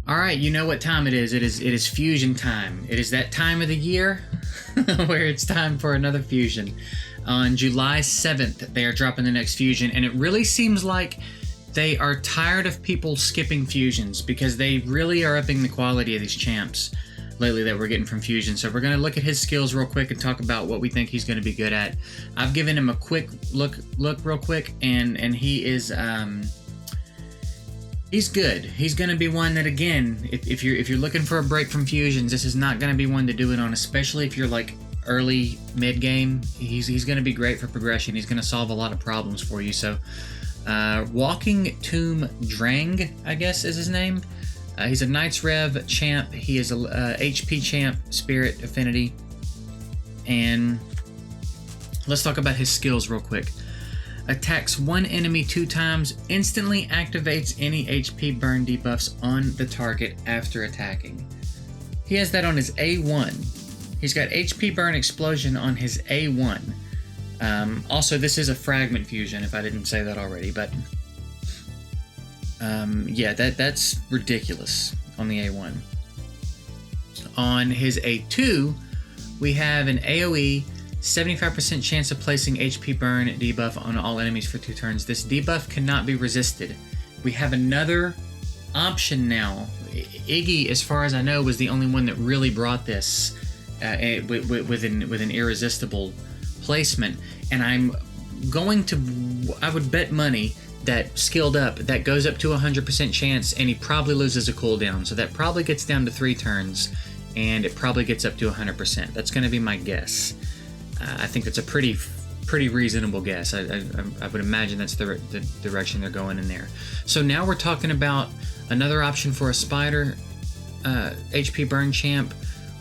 All right, you know what time it is. It is fusion time. It is that time of the year where it's time for another fusion. On July 7th, they are dropping the next fusion, and it really seems like they are tired of people skipping fusions because they really are upping the quality of these champs lately that we're getting from fusion. So we're going to look at his skills real quick and talk about what we think he's going to be good at. I've given him a quick look real quick, and he is he's good. He's going to be one that, again, if you're looking for a break from fusions, this is not going to be one to do it on, especially if you're like early mid game. He's going to be great for progression. He's going to solve a lot of problems for you. So Walking Tomb Dreng, I guess is his name. He's a Knights Rev champ. He is a HP champ, Spirit Affinity. And let's talk about his skills real quick. Attacks one enemy 2 times, instantly activates any HP burn debuffs on the target after attacking. He has that on his A1. He's got HP burn explosion on his A1. Also, this is a fragment fusion, if I didn't say that already, but yeah, that's ridiculous on the A1. On his A2, we have an AoE 75% chance of placing HP burn debuff on all enemies for 2 turns. This debuff cannot be resisted. We have another option now. Iggy, as far as I know, was the only one that really brought this with an irresistible placement. And I would bet money that skilled up, that goes up to 100% chance, and he probably loses a cooldown. So that probably gets down to 3 turns, and it probably gets up to 100%. That's going to be my guess. I think that's a pretty reasonable guess. I would imagine that's the direction they're going in there. So now we're talking about another option for a spider HP burn champ.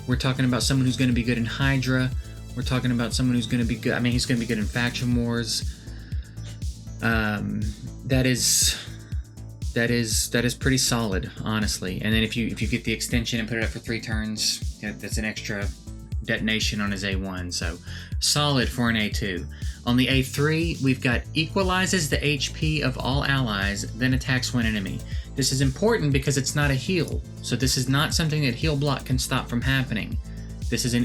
We're talking about someone who's going to be good in Hydra. We're talking about someone who's going to be good. I mean, he's going to be good in Faction Wars. That is pretty solid, honestly. And then if you get the extension and put it up for 3 turns, that's an extra detonation on his A1, so solid for an A2. On the A3, we've got equalizes the HP of all allies, then attacks one enemy. This is important because it's not a heal, so this is not something that heal block can stop from happening. This is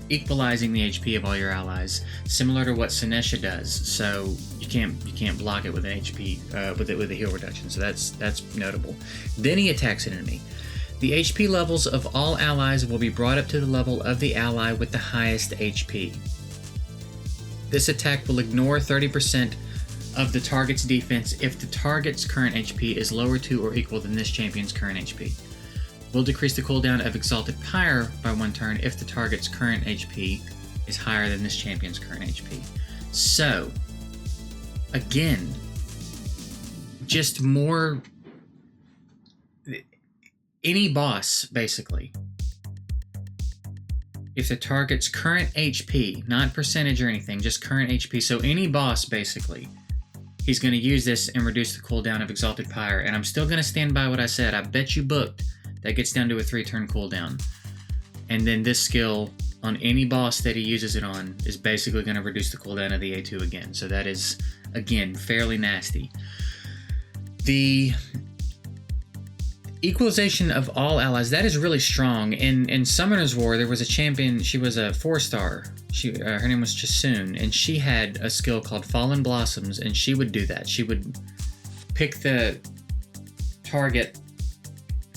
equalizing the HP of all your allies, similar to what Sinesha does. So you can't block it with an HP with a heal reduction. So that's notable. Then he attacks an enemy. The HP levels of all allies will be brought up to the level of the ally with the highest HP. This attack will ignore 30% of the target's defense if the target's current HP is lower to or equal than this champion's current HP. Will decrease the cooldown of Exalted Pyre by 1 turn if the target's current HP is higher than this champion's current HP. So, again, just more... any boss, basically. If the target's current HP, not percentage or anything, just current HP, so any boss, basically, he's going to use this and reduce the cooldown of Exalted Pyre. And I'm still going to stand by what I said. I bet you booked that gets down to a 3-turn cooldown. And then this skill, on any boss that he uses it on, is basically going to reduce the cooldown of the A2 again. So that is, again, fairly nasty. The equalization of all allies, that is really strong. In Summoner's War, there was a champion, she was a 4-star. Her name was Chasun, and she had a skill called Fallen Blossoms, and she would do that. She would pick the target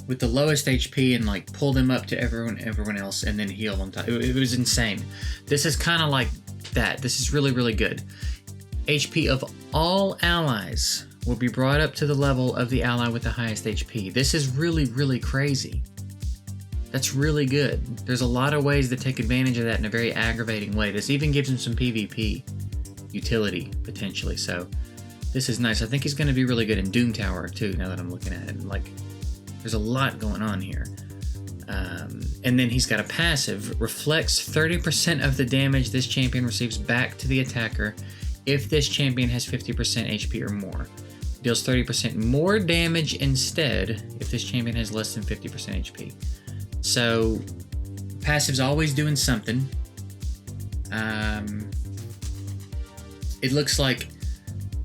with the lowest HP and like pull them up to everyone else and then heal on top. It was insane. This is kind of like that. This is really, really good. HP of all allies will be brought up to the level of the ally with the highest HP. This is really, really crazy. That's really good. There's a lot of ways to take advantage of that in a very aggravating way. This even gives him some PvP utility, potentially. So this is nice. I think he's going to be really good in Doom Tower, too, now that I'm looking at it. Like, there's a lot going on here. And then he's got a passive. Reflects 30% of the damage this champion receives back to the attacker if this champion has 50% HP or more. Deals 30% more damage instead if this champion has less than 50% HP. So, passive's always doing something. It looks like,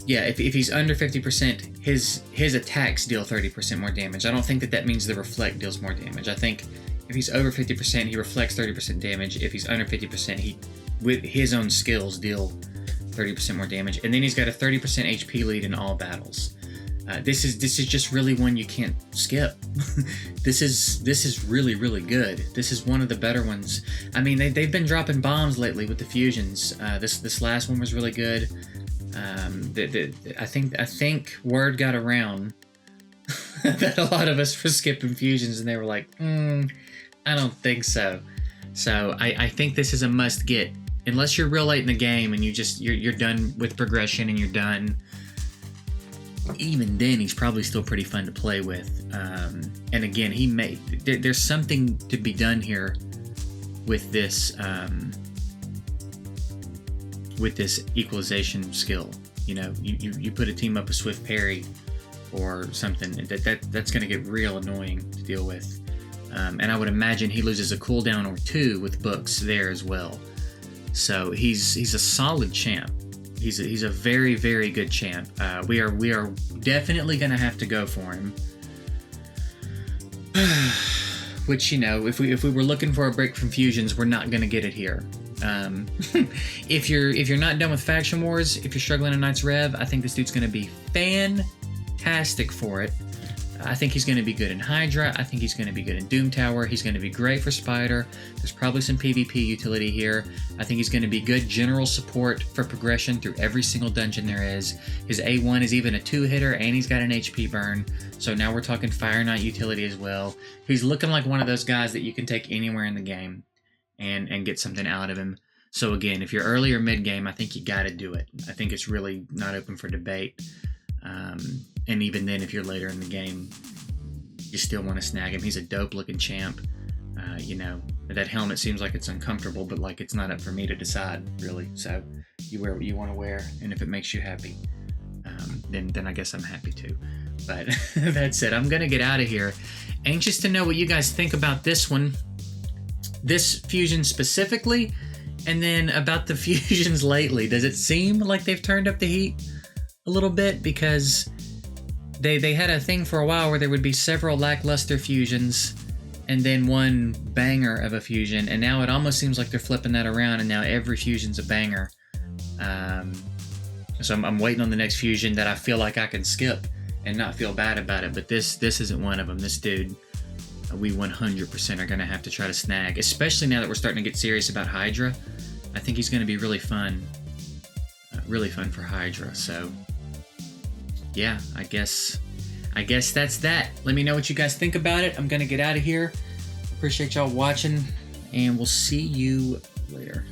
yeah, if he's under 50%, his attacks deal 30% more damage. I don't think that means the reflect deals more damage. I think if he's over 50%, he reflects 30% damage. If he's under 50%, he, with his own skills, deal 30% more damage. And then he's got a 30% HP lead in all battles. This is just really one you can't skip. This is really, really good. This is one of the better ones. I mean, they've been dropping bombs lately with the fusions. This last one was really good. I think word got around that a lot of us were skipping fusions, and they were like, I don't think so. So I think this is a must get, unless you're real late in the game and you're done with progression and you're done. Even then, he's probably still pretty fun to play with. And again, there's something to be done here with this equalization skill. You know, you put a team up with Swift Parry or something, that's going to get real annoying to deal with. And I would imagine he loses a cooldown or two with books there as well. So he's a solid champ. He's a very, very good champ. We are definitely going to have to go for him. Which, you know, if we were looking for a break from fusions, we're not going to get it here. If you're not done with Faction Wars, if you're struggling in Knights Rev, I think this dude's going to be fantastic for it. I think he's going to be good in Hydra. I think he's going to be good in Doom Tower. He's going to be great for Spider. There's probably some PvP utility here. I think he's going to be good general support for progression through every single dungeon there is. His A1 is even a 2-hitter, and he's got an HP burn. So now we're talking Fire Knight utility as well. He's looking like one of those guys that you can take anywhere in the game and get something out of him. So again, if you're early or mid-game, I think you got to do it. I think it's really not open for debate. And even then, if you're later in the game, you still want to snag him. He's a dope-looking champ. You know, that helmet seems like it's uncomfortable, but like it's not up for me to decide, really. So you wear what you want to wear, and if it makes you happy, then I guess I'm happy too. But that's it. I'm gonna get out of here. Anxious to know what you guys think about this one, this fusion specifically, and then about the fusions lately. Does it seem like they've turned up the heat a little bit? Because they had a thing for a while where there would be several lackluster fusions and then one banger of a fusion, and now it almost seems like they're flipping that around, and now every fusion's a banger. So I'm waiting on the next fusion that I feel like I can skip and not feel bad about it, but this isn't one of them. This dude, we 100% are going to have to try to snag, especially now that we're starting to get serious about Hydra. I think he's going to be really fun for Hydra. So yeah, I guess that's that. Let me know what you guys think about it. I'm gonna get out of here. Appreciate y'all watching, and we'll see you later.